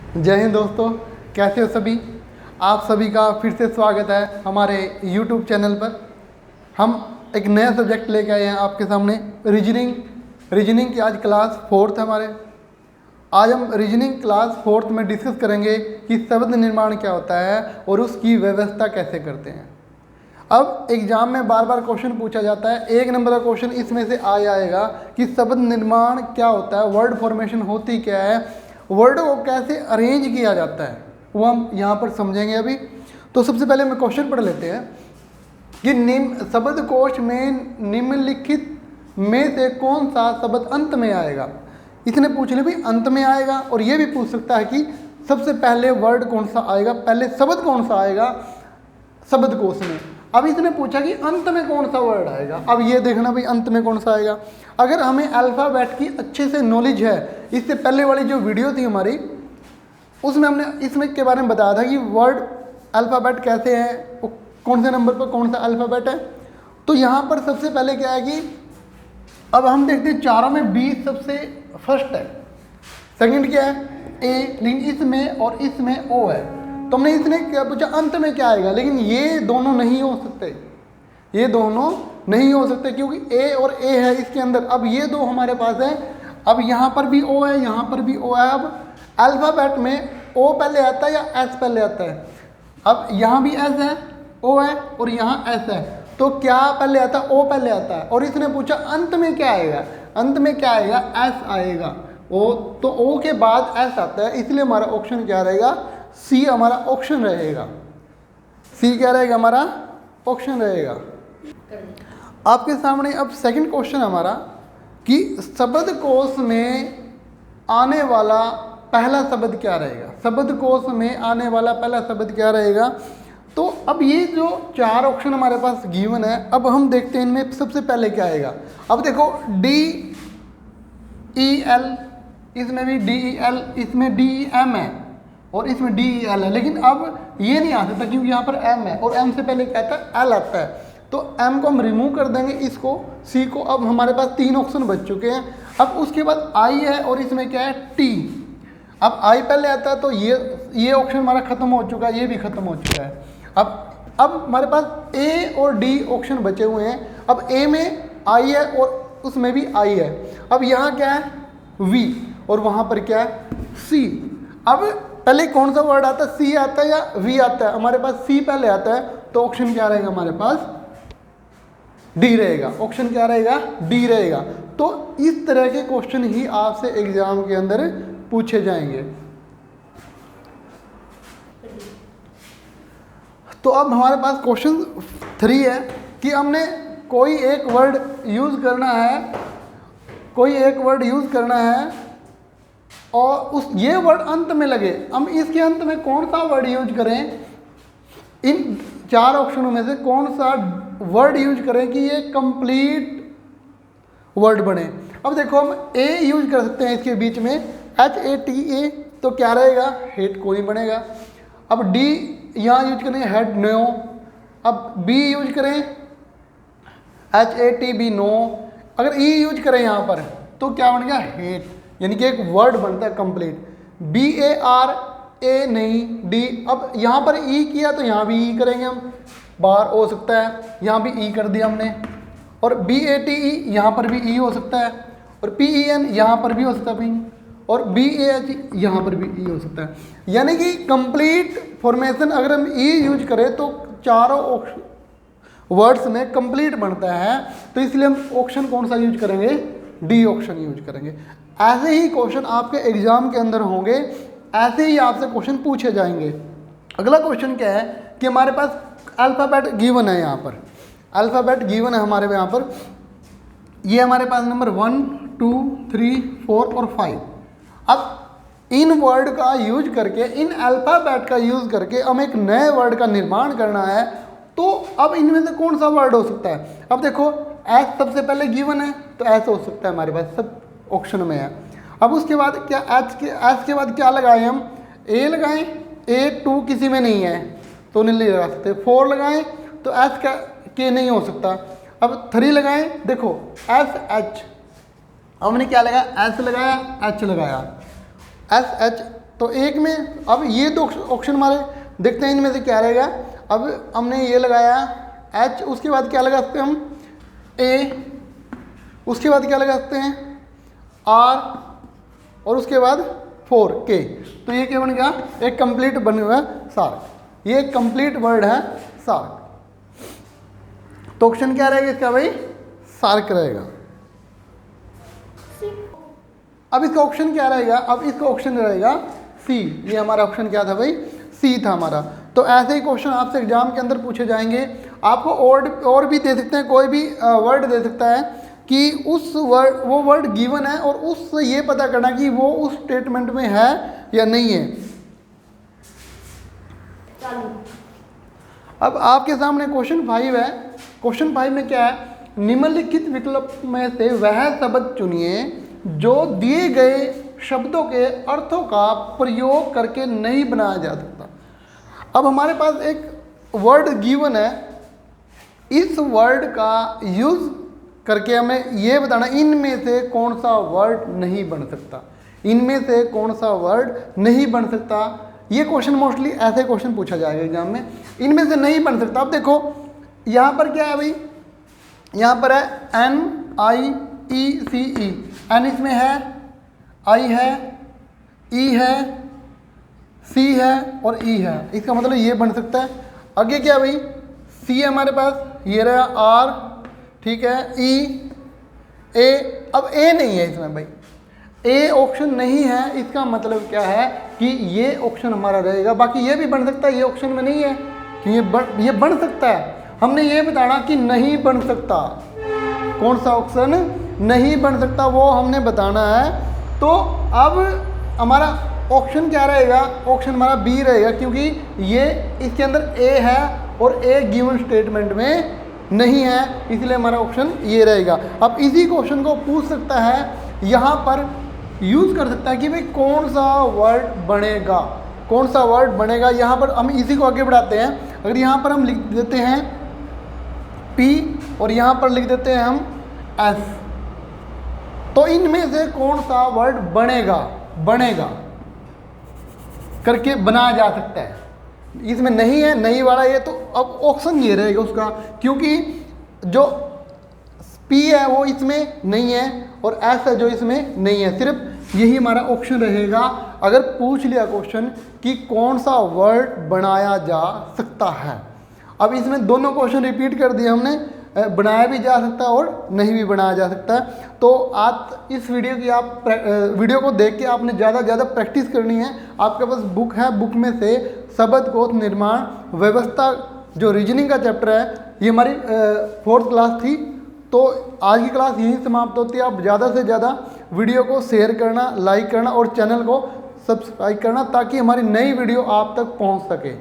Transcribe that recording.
जय हिंद दोस्तों, कैसे हो सभी। आप सभी का फिर से स्वागत है हमारे YouTube चैनल पर। हम एक नया सब्जेक्ट लेके आए हैं आपके सामने, रीजनिंग की आज क्लास 4th है हमारे। आज हम रीजनिंग क्लास 4th में डिस्कस करेंगे कि शब्द निर्माण क्या होता है और उसकी व्यवस्था कैसे करते हैं। अब एग्जाम में बार बार क्वेश्चन पूछा जाता है, 1 नंबर का क्वेश्चन इसमें से आएगा कि शब्द निर्माण क्या होता है, वर्ड फॉर्मेशन होती क्या है, वर्ड को कैसे अरेंज किया जाता है, वो हम यहाँ पर समझेंगे अभी। तो सबसे पहले हम क्वेश्चन पढ़ लेते हैं कि शब्दकोश में निम्नलिखित में से कौन सा शब्द अंत में आएगा। इसने पूछ लिया भाई अंत में आएगा, और ये भी पूछ सकता है कि सबसे पहले वर्ड कौन सा आएगा, पहले शब्द कौन सा आएगा शब्दकोश में। अब इसने पूछा कि अंत में कौन सा वर्ड आएगा। अब ये देखना भाई अंत में कौन सा आएगा। अगर हमें अल्फ़ाबेट की अच्छे से नॉलेज है, इससे पहले वाली जो वीडियो थी हमारी उसमें हमने इसमें के बारे में बताया था कि वर्ड अल्फ़ाबेट कैसे है, कौन से नंबर पर कौन सा अल्फ़ाबेट है। तो यहाँ पर सबसे पहले क्या है कि अब हम देखते हैं चारों में बी सबसे फर्स्ट है, सेकंड क्या है ए, लेकिन इसमें और इसमें ओ है। तो हमने इसने क्या पूछा अंत में क्या आएगा, लेकिन ये दोनों नहीं हो सकते, ये दोनों नहीं हो सकते क्योंकि ए और ए है इसके अंदर। अब ये दो हमारे पास है, अब यहाँ पर भी ओ है, यहाँ पर भी ओ है। अब अल्फ़ाबेट में ओ पहले आता है या एस पहले आता है। अब यहाँ भी एस है, ओ है और यहाँ एस है, तो क्या पहले आता है, ओ पहले आता है। और इसने पूछा अंत में क्या आएगा, अंत में क्या आएगा, एस आएगा। ओ तो ओ के बाद एस आता है, इसलिए हमारा ऑप्शन क्या रहेगा, सी हमारा ऑप्शन रहेगा। सी क्या रहेगा, हमारा ऑप्शन रहेगा। आपके सामने अब सेकंड क्वेश्चन हमारा कि शब्दकोश में आने वाला पहला शब्द क्या रहेगा, शब्दकोश में आने वाला पहला शब्द क्या रहेगा। तो अब ये जो 4 ऑप्शन हमारे पास गिवन है, अब हम देखते हैं इनमें सबसे पहले क्या आएगा। अब देखो डी ई एल, इसमें भी डी ई एल, इसमें डी ई एम है और इसमें डी ई एल है, लेकिन अब ये नहीं आ सकता क्योंकि यहाँ पर एम है और एम से पहले क्या आता है, एल आता है। तो एम को हम रिमूव कर देंगे, इसको सी को। अब हमारे पास 3 ऑप्शन बच चुके हैं। अब उसके बाद आई है और इसमें क्या है टी। अब आई पहले आता है तो ये ऑप्शन हमारा खत्म हो चुका है, ये भी खत्म हो चुका है। अब हमारे पास ए और डी ऑप्शन बचे हुए हैं। अब ए में आई है और उसमें भी आई है। अब यहाँ क्या है वी और वहाँ पर क्या है सी। अब पहले कौन सा वर्ड आता है, सी आता है या वी आता है। हमारे पास सी पहले आता है, तो ऑप्शन क्या रहेगा हमारे पास, डी रहेगा। ऑप्शन क्या रहेगा, डी रहेगा। तो इस तरह के क्वेश्चन ही आपसे एग्जाम के अंदर पूछे जाएंगे। तो अब हमारे पास क्वेश्चन 3 है कि हमने कोई एक वर्ड यूज करना है, कोई एक वर्ड यूज करना है और ये वर्ड अंत में लगे। हम इसके अंत में कौन सा वर्ड यूज करें, इन 4 ऑप्शनों में से कौन सा वर्ड यूज करें कि ये कंप्लीट वर्ड बने। अब देखो हम ए यूज कर सकते हैं इसके बीच में, HATA, तो क्या रहेगा, हेट कोई बनेगा। अब डी यहाँ यूज करें हेड नो। अब बी यूज करें HATB नो। अगर ई यूज करें यहाँ पर तो क्या बन गया हेट, यानी कि एक वर्ड बनता है कंप्लीट। BARA नहीं, डी। अब यहाँ पर ई किया तो यहाँ भी ई करेंगे हम, बार हो सकता है, यहाँ भी ई कर दिया हमने। और BATE यहाँ पर भी ई हो सकता है, और PEN यहाँ पर भी हो सकता है, और BAH यहाँ पर भी ई हो सकता है। यानी कि कंप्लीट फॉर्मेशन अगर हम ई यूज करें तो चारों वर्ड्स में कंप्लीट बनता है। तो इसलिए हम ऑप्शन कौन सा यूज करेंगे, डी ऑप्शन यूज करेंगे। ऐसे ही क्वेश्चन आपके एग्जाम के अंदर होंगे, ऐसे ही आपसे क्वेश्चन पूछे जाएंगे। अगला क्वेश्चन क्या है कि हमारे पास अल्फ़ाबेट गिवन है, यहाँ पर अल्फ़ाबेट गिवन है हमारे यहाँ पर। ये हमारे पास नंबर 1 2 3 4 और 5। अब इन वर्ड का यूज करके, इन अल्फ़ाबेट का यूज करके हम एक नए वर्ड का निर्माण करना है। तो अब इनमें से कौन सा वर्ड हो सकता है। अब देखो एस सबसे पहले गिवन है, तो एस हो सकता है हमारे पास, सब ऑप्शन में है। अब उसके बाद क्या एस के बाद क्या लगाएं हम, ए लगाएं, A2 किसी में नहीं है तो नहीं लगा सकते। 4 लगाएं तो एस का के नहीं हो सकता। अब 3 लगाएं, देखो SH, हमने क्या लगाया, एस लगाया, एच लगाया, SH तो एक में अब ये दो ऑप्शन हमारे, देखते हैं इनमें से क्या रहेगा। अब हमने ये लगाया H, उसके बाद क्या लगा सकते हैं हम A, उसके बाद क्या लगा सकते हैं R, और उसके बाद 4K। तो ये क्या बन गया, एक कंप्लीट बन हुआ सार्क। ये एक कंप्लीट वर्ड है सार्क। तो ऑप्शन क्या रहेगा इसका भाई, सार्क रहेगा। अब इसका ऑप्शन क्या रहेगा, अब इसका ऑप्शन रहेगा सी। ये हमारा ऑप्शन क्या था भाई, सी था हमारा। तो ऐसे ही क्वेश्चन आपसे एग्जाम के अंदर पूछे जाएंगे। आपको और भी दे सकते हैं, कोई भी वर्ड दे सकता है कि उस वर्ड, वो वर्ड गिवन है और उससे ये पता करना कि वो उस स्टेटमेंट में है या नहीं है। अब आपके सामने क्वेश्चन 5 है। क्वेश्चन 5 में क्या है, निम्नलिखित विकल्प में से वह शब्द चुनिए जो दिए गए शब्दों के अर्थों का प्रयोग करके नहीं बनाया जा सकता। अब हमारे पास एक वर्ड गिवन है, इस वर्ड का यूज करके हमें ये बताना इनमें से कौन सा वर्ड नहीं बन सकता, इनमें से कौन सा वर्ड नहीं बन सकता। ये क्वेश्चन मोस्टली ऐसे क्वेश्चन पूछा जाएगा एग्जाम में, इनमें से नहीं बन सकता। अब देखो यहाँ पर क्या है भाई, यहाँ पर है NIECE, N इसमें है, I है, E है, C है और E है। इसका मतलब ये बन सकता है। आगे क्या भाई, C है हमारे पास, ये रहा R, ठीक है, E, A। अब A नहीं है इसमें भाई, A ऑप्शन नहीं है। इसका मतलब क्या है कि ये ऑप्शन हमारा रहेगा। बाकी ये भी बन सकता है, ये ऑप्शन में नहीं है कि ये बन सकता है। हमने ये बताना कि नहीं बन सकता, कौन सा ऑप्शन नहीं बन सकता वो हमने बताना है। तो अब हमारा ऑप्शन क्या रहेगा, ऑप्शन हमारा बी रहेगा, क्योंकि ये इसके अंदर ए है और ए गिवन स्टेटमेंट में नहीं है, इसलिए हमारा ऑप्शन ये रहेगा। अब इसी क्वेश्चन को पूछ सकता है, यहाँ पर यूज़ कर सकता है कि भाई कौन सा वर्ड बनेगा, कौन सा वर्ड बनेगा। यहाँ पर हम इसी को आगे बढ़ाते हैं। अगर यहाँ पर हम लिख देते हैं P और यहाँ पर लिख देते हैं हम S, तो इनमें से कौन सा वर्ड बनेगा करके बनाया जा सकता है। इसमें नहीं है, नहीं वाला ये, तो अब ऑप्शन ये रहेगा उसका, क्योंकि जो P है वो इसमें नहीं है और S है जो इसमें नहीं है। सिर्फ यही हमारा ऑप्शन रहेगा अगर पूछ लिया क्वेश्चन कि कौन सा वर्ड बनाया जा सकता है। अब इसमें दोनों क्वेश्चन रिपीट कर दिए हमने, बनाया भी जा सकता है और नहीं भी बनाया जा सकता है। तो आप इस वीडियो की वीडियो को देख के आपने ज़्यादा से ज़्यादा प्रैक्टिस करनी है। आपके पास बुक है, बुक में से शब्दकोश निर्माण व्यवस्था जो रीजनिंग का चैप्टर है, ये हमारी 4th क्लास थी। तो आज की क्लास यहीं समाप्त होती है। आप ज़्यादा से ज़्यादा वीडियो को शेयर करना, लाइक करना और चैनल को सब्सक्राइब करना, ताकि हमारी नई वीडियो आप तक पहुंच सके।